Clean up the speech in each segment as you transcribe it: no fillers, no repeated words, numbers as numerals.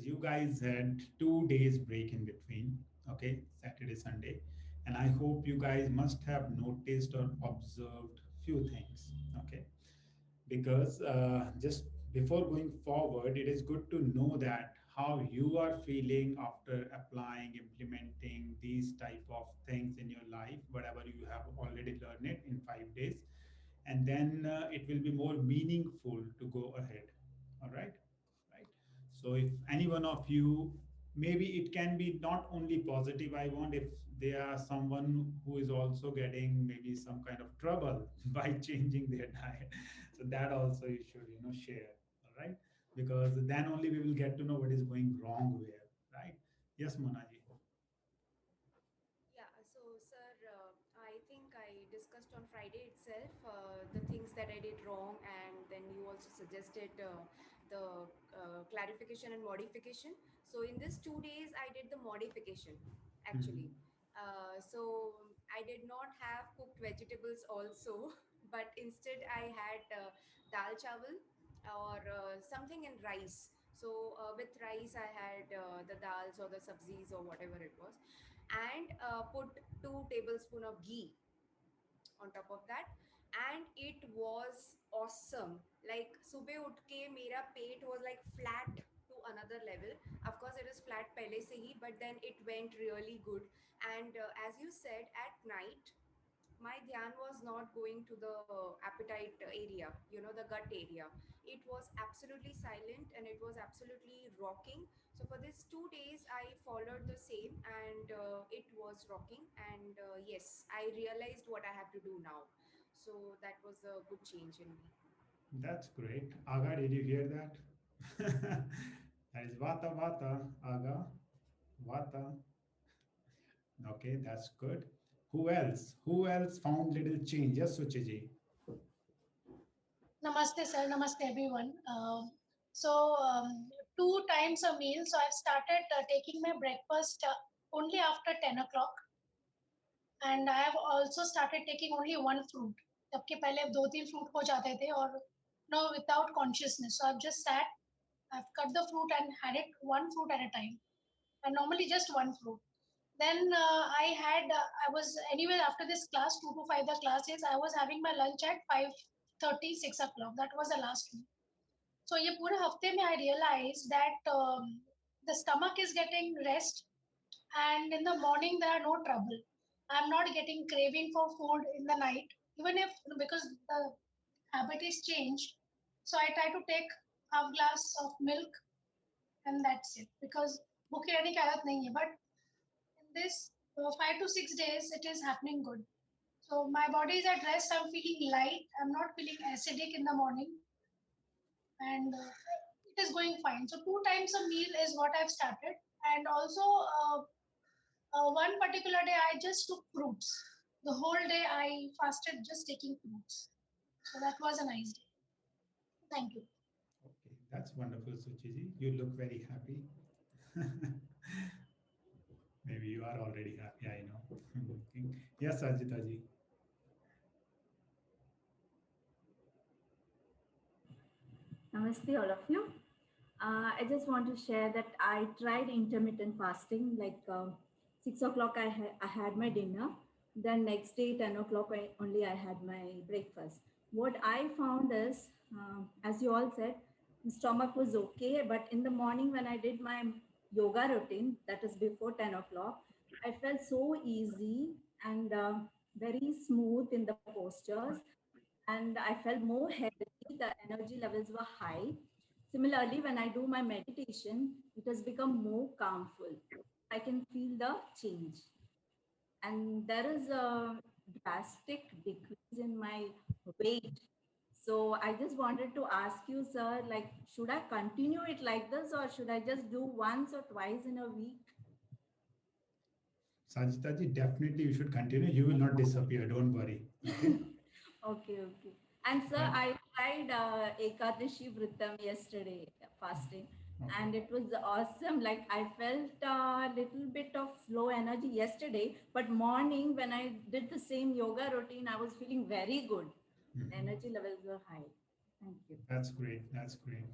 you guys had 2 days break in between, okay, Saturday, Sunday, and I hope you guys must have noticed or observed few things, okay, because just before going forward, it is good to know that how you are feeling after applying, implementing these type of things in your life, whatever you have already learned it in 5 days, and then it will be more meaningful to go ahead. All right, right. So if any one of you, maybe it can be not only positive, I want if there are someone who is also getting maybe some kind of trouble by changing their diet, so that also you should share. All right, because then only we will get to know what is going wrong where, right? Yes, Monaji. Yeah, so sir, I think I discussed on Friday itself the things that I did wrong, and then you also suggested the clarification and modification. So in this 2 days, I did the modification actually. Mhm. So I did not have cooked vegetables also, but instead I had dal chawal or something in rice. So with rice, I had the dals or the sabzis or whatever it was, and put 2 tablespoons of ghee on top of that, and it was awesome. Like subah utke mera pet was like flat to another level. Of course it is flat pehle se hi, but then it went really good. And as you said, at night my dhyan was not going to the appetite area, the gut area. It was absolutely silent and it was absolutely rocking. So for these 2 days I followed the same, and it was rocking. And yes, I realized what I have to do now. So that was a good change in me. That's great. Aga, did you hear that? That is Vata Vata, Aga. Vata. Okay, that's good. Who else? Who else found little change? Yes, Suchiji. Namaste, sir. Namaste, everyone. So, 2 times a meal. So, I've started taking my breakfast only after 10 o'clock. And I have also started taking only one fruit. जबकि पहले 2-3 fruit हो जाते थे और no without consciousness. So I've just sat, I've cut the fruit and had it one fruit at a time. And normally just one fruit. Then I was anyway after this class, 2 to 5 the class is, I was having my lunch at 5:30, 6 o'clock. That was the last one. So ये पूरे हफ्ते में I realized that the stomach is getting rest, and in the morning there are no trouble. I'm not getting craving for food in the night, even if because the habit is changed. So I try to take half glass of milk and that's it, because भूखे रहने की आदत नहीं है. But in this 5 to 6 days, it is happening good. So my body is at rest. I'm feeling light. I'm not feeling acidic in the morning, and it is going fine. So 2 times a meal is what I've started, and also one particular day I just took fruits. The whole day I fasted just taking fruits. So that was a nice day. Thank you. Okay, that's wonderful, Suchiji. You look very happy. Maybe you are already happy, I know. Yes, Ajita ji. Namaste, all of you. I just want to share that I tried intermittent fasting. Like 6 o'clock, I had my dinner. Then next day, 10 o'clock, only I had my breakfast. What I found is, as you all said, the stomach was okay. But in the morning, when I did my yoga routine, that is before 10 o'clock, I felt so easy and very smooth in the postures. And I felt more healthy. The energy levels were high. Similarly, when I do my meditation, it has become more calmful. I can feel the change. And there is a drastic decrease in my weight. So I just wanted to ask you, sir, like, should I continue it like this, or should I just do once or twice in a week? Sajita ji, definitely you should continue. You will not disappear. Don't worry. Okay. Okay, okay. And sir, And I tried Ekadashi Vritam yesterday, fasting, okay. and it was awesome. Like I felt a little bit of low energy yesterday, but morning when I did the same yoga routine, I was feeling very good. The Mhm. energy levels were high. Thank you. That's great. That's great.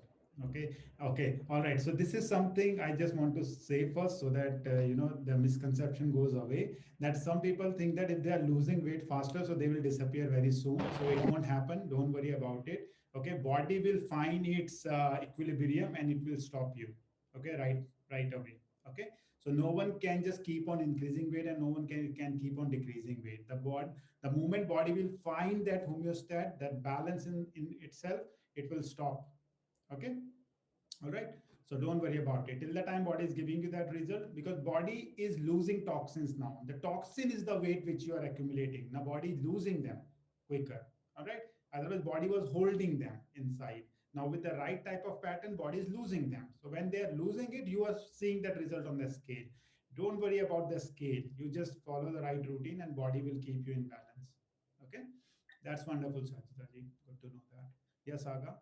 Okay, okay, all right. So this is something I just want to say first, so that the misconception goes away. That some people think that if they are losing weight faster, so they will disappear very soon. So it won't happen. Don't worry about it. Okay, body will find its equilibrium and it will stop you. Okay, right away. Okay, so no one can just keep on increasing weight and no one can keep on decreasing weight. The moment body will find that homeostat, that balance in itself, it will stop. Okay, all right, so don't worry about it till the time body is giving you that result, because body is losing toxins now. The toxin is the weight which you are accumulating. Now body is losing them quicker. All right, otherwise body was holding them inside. Now with the right type of pattern, body is losing them. So when they are losing it, you are seeing that result on the scale. Don't worry about the scale, you just follow the right routine and body will keep you in balance. Okay, that's wonderful, Sajita ji. Good to know that. Yes, Aga.